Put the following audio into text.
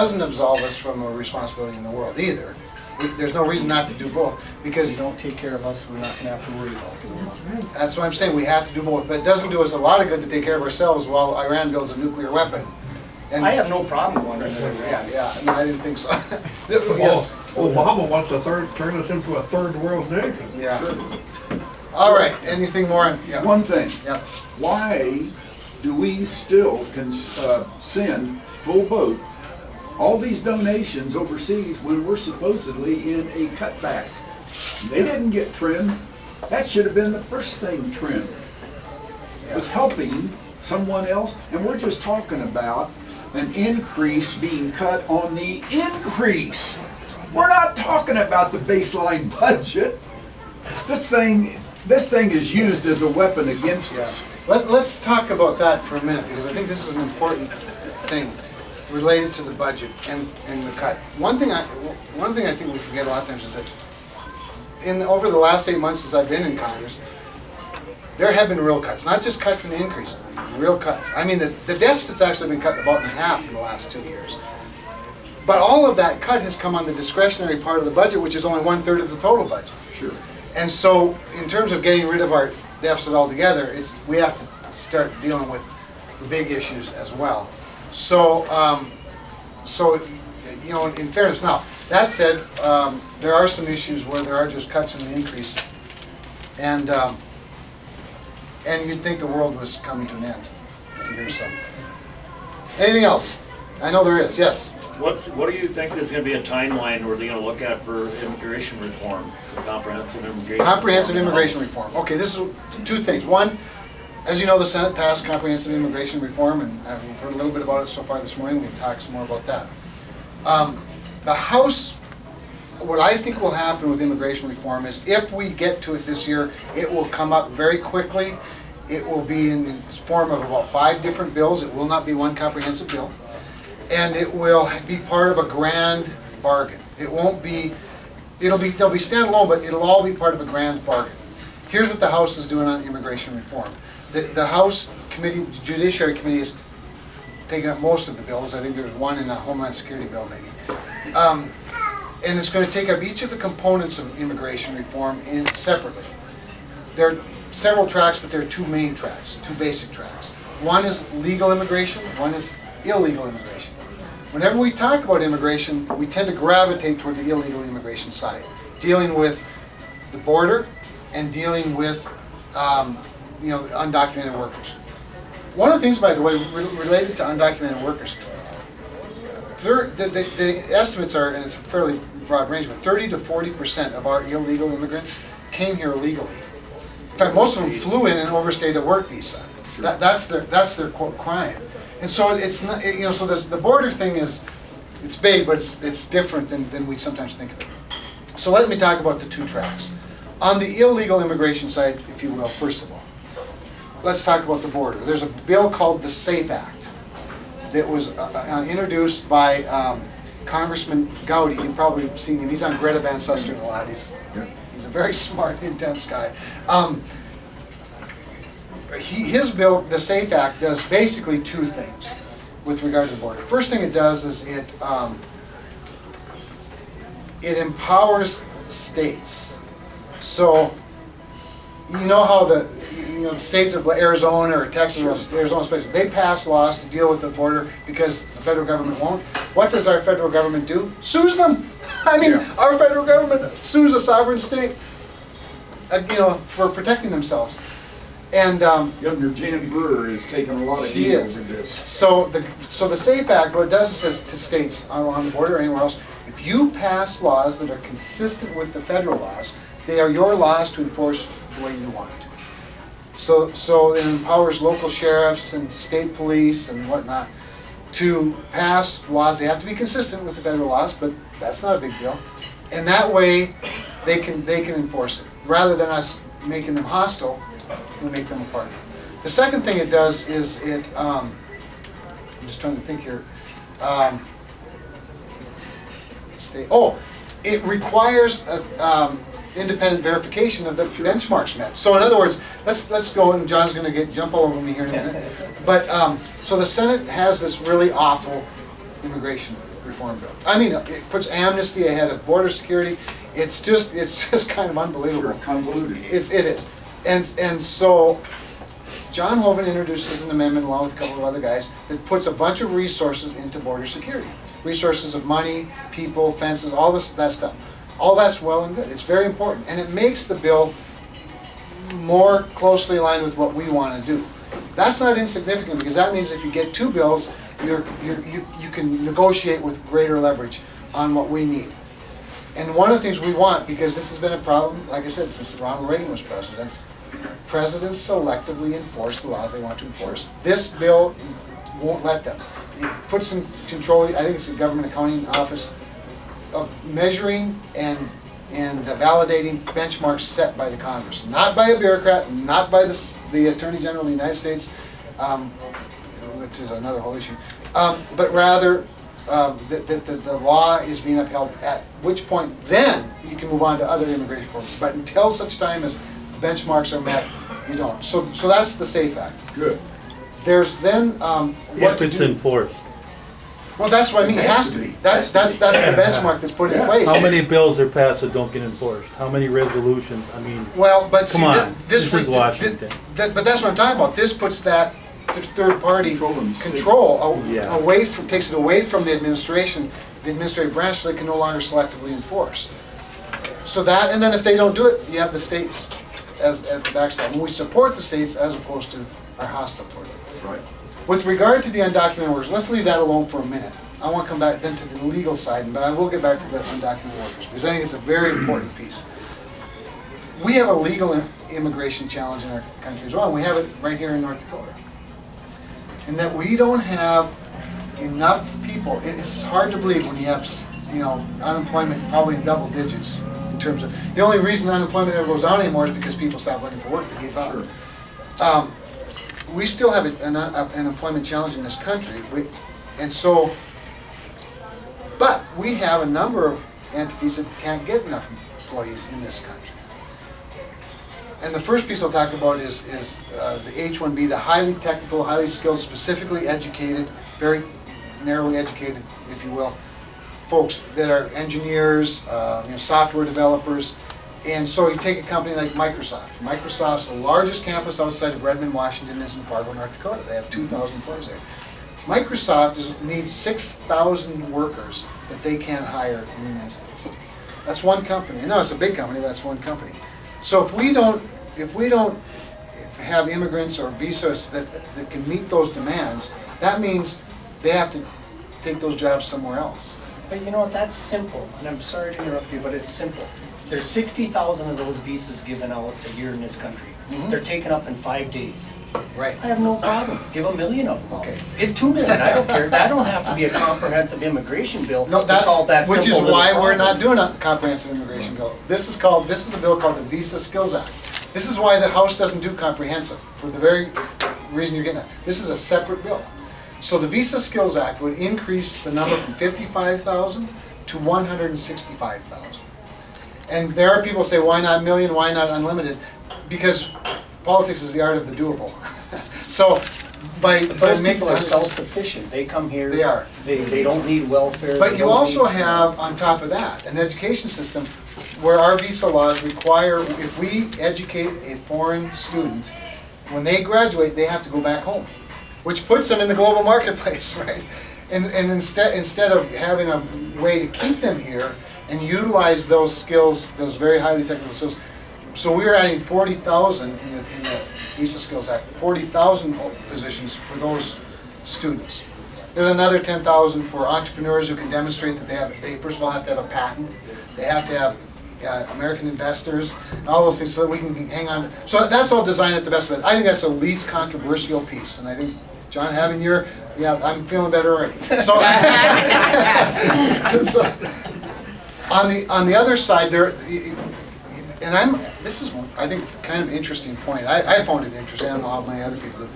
doesn't absolve us from a responsibility in the world either. There's no reason not to do both, If because you don't take care of us, we're not gonna have to worry about the world. that's what I'm saying, we have to do both. But it doesn't do us a lot of good to take care of ourselves while Iran builds a nuclear weapon. And I have no problem going into that. yeah, I mean, I didn't think so. Yes. Obama wants to turn us into a third world nation. Yeah. All right, anything more on, yeah. One thing, Yeah. why do we still send full boat all these donations overseas when we're supposedly in a cutback? They didn't get trimmed. That should have been the first thing trimmed. It was helping someone else, and we're just talking about an increase being cut on the increase. We're not talking about the baseline budget. This thing is used as a weapon against us. Let's talk about that for a minute, because I think this is an important thing related to the budget and the cut. One thing I think we forget a lot of times is that over the last 8 months since I've been in Congress, there have been real cuts, not just cuts and increases, real cuts. I mean, the deficit's actually been cut about in half in the last 2 years. But all of that cut has come on the discretionary part of the budget, which is only 1/3 of the total budget. Sure. And so, in terms of getting rid of our deficit altogether, we have to start dealing with the big issues as well. So, you know, in fairness, now that said, there are some issues where there are just cuts and an increase, and you'd think the world was coming to an end to hear some. Anything else? I know there is. Yes. What do you think is going to be a timeline we're going to look at for immigration reform, some comprehensive immigration Comprehensive reform? immigration reform. Okay, this is two things. One, as you know, the Senate passed comprehensive immigration reform, and we've heard a little bit about it so far this morning. We can talk some more about that. The House, what I think will happen with immigration reform is, if we get to it this year, it will come up very quickly. It will be in the form of about 5 different bills. It will not be one comprehensive bill. And it will be part of a grand bargain. They'll be standalone, but it'll all be part of a grand bargain. Here's what the House is doing on immigration reform. The House Committee, Judiciary Committee, is taking up most of the bills. I think there's one in the Homeland Security bill, maybe. And it's going to take up each of the components of immigration reform separately. There are several tracks, but there are 2 main tracks, 2 basic tracks. One is legal immigration, one is illegal immigration. Whenever we talk about immigration, we tend to gravitate toward the illegal immigration side, dealing with the border and dealing with you know, undocumented workers. One of the things, by the way, related to undocumented workers, the estimates are, and it's a fairly broad range, but 30 to 40% of our illegal immigrants came here illegally. In fact, most of them flew in and overstayed a work visa. That's their quote crime. And so it's not, you know, so the border thing it's big, but it's different than we sometimes think of it. So let me talk about the 2 tracks. On the illegal immigration side, if you will, first of all, let's talk about the border. There's a bill called the SAFE Act that was introduced by Congressman Gowdy. You've probably seen him. He's on Greta Van Susteren a lot. He's a very smart, intense guy. His bill, the SAFE Act, does basically 2 things with regard to the border. First thing it does is it empowers states. So you know how the states of Arizona or Texas or Arizona, especially, they pass laws to deal with the border because the federal government won't. What does our federal government do? Sues them. I mean, our federal government sues a sovereign state, you know, for protecting themselves. And Governor Jan Brewer is taking a lot of heat over this. So the SAFE Act, what it does is says to states along the border or anywhere else, if you pass laws that are consistent with the federal laws, they are your laws to enforce the way you want. So it empowers local sheriffs and state police and whatnot to pass laws. They have to be consistent with the federal laws, but that's not a big deal. And that way, they can enforce it rather than us making them hostile. We make them a partner. The second thing it does is I'm just trying to think here. It requires independent verification of the benchmarks met. So in other words, let's go, and John's going to jump all over me here in a minute. But so the Senate has this really awful immigration reform reform bill. I mean, it puts amnesty ahead of border security. It's just kind of unbelievable. Sure, convoluted. It is. And so John Hoven introduces an amendment along with a couple of other guys that puts a bunch of resources into border security. Resources of money, people, fences, all that stuff. All that's well and good. It's very important. And it makes the bill more closely aligned with what we want to do. That's not insignificant because that means if you get two bills, you can negotiate with greater leverage on what we need. And one of the things we want, because this has been a problem, like I said, since Ronald Reagan was president, presidents selectively enforce the laws they want to enforce. This bill won't let them. It puts some control, I think it's the Government Accounting Office, of measuring and validating benchmarks set by the Congress. Not by a bureaucrat, not by the Attorney General of the United States, which is another whole issue, but rather the law is being upheld, at which point then you can move on to other immigration reforms. But until such time as the benchmarks are met, you don't. So that's the SAFE Act. Good. There's then what If to it's do. enforced. Well, that's what I mean. It has to be. That's the benchmark that's put in place. How many bills are passed that don't get enforced? How many resolutions? I mean, Well, but see, come on, this is but Washington. that's what I'm talking about. This puts that third party Control them. control Yeah. away from, takes it away from the administration, the administrative branch, so they can no longer selectively enforce. So that, and then if they don't do it, you have the states as the backstop. And we support the states as opposed to are hostile toward it. Right. With regard to the undocumented workers, let's leave that alone for a minute. I want to come back then to the legal side, but I will get back to the undocumented workers because I think it's a very important piece. We have a legal immigration challenge in our country as well, and we have it right here in North Dakota. And that we don't have enough people. It's hard to believe when you have, unemployment probably in double digits in terms of, the only reason unemployment ever goes down anymore is because people stop looking for work, they give up. We still have an employment challenge in this country, but we have a number of entities that can't get enough employees in this country. And the first piece I'll talk about is the H-1B, the highly technical, highly skilled, specifically educated, very narrowly educated, if you will, folks that are engineers, software developers. And so you take a company like Microsoft. Microsoft's the largest campus outside of Redmond, Washington is in Fargo, North Dakota. They have 2,000 employees there. Microsoft needs 6,000 workers that they can't hire in the United States. That's one company. I know it's a big company, but that's one company. So if we don't have immigrants or visas that can meet those demands, that means they have to take those jobs somewhere else. But you know what, that's simple, and I'm sorry to interrupt you, but it's simple. There's 60,000 of those visas given out a year in this country. Mhm. They're taken up in 5 days. Right. I have no problem. Give 1 million of them out. Okay. Give 2 million, I don't care. That don't have to be a comprehensive immigration bill No, to solve that simple which is little why we're problem. not doing a comprehensive immigration bill. This is a bill called the Visa Skills Act. This is why the House doesn't do comprehensive, for the very reason you're getting at. This is a separate bill. So the Visa Skills Act would increase the number from 55,000 to 165,000. And there are people who say, why not a million, why not unlimited? Because politics is the art of the doable. So by Those making people are it self-sufficient. They come here. They are. They don't need welfare. But they you don't also need- have, on top of that, an education system where our visa laws require, if we educate a foreign student, when they graduate, they have to go back home, which puts them in the global marketplace, right? And instead of having a way to keep them here and utilize those skills, those very highly technical skills, so we're adding 40,000 in the Visa Skills Act, 40,000 positions for those students. There's another 10,000 for entrepreneurs who can demonstrate that they first of all have to have a patent, they have to have American investors, and all those things so that we can hang on. So that's all designed at the best of it. I think that's the least controversial piece, and I think, John, having your, I'm feeling better already. So, so on the other side, and this is, I think, kind of an interesting point. I found it interesting. I don't know how many other people do.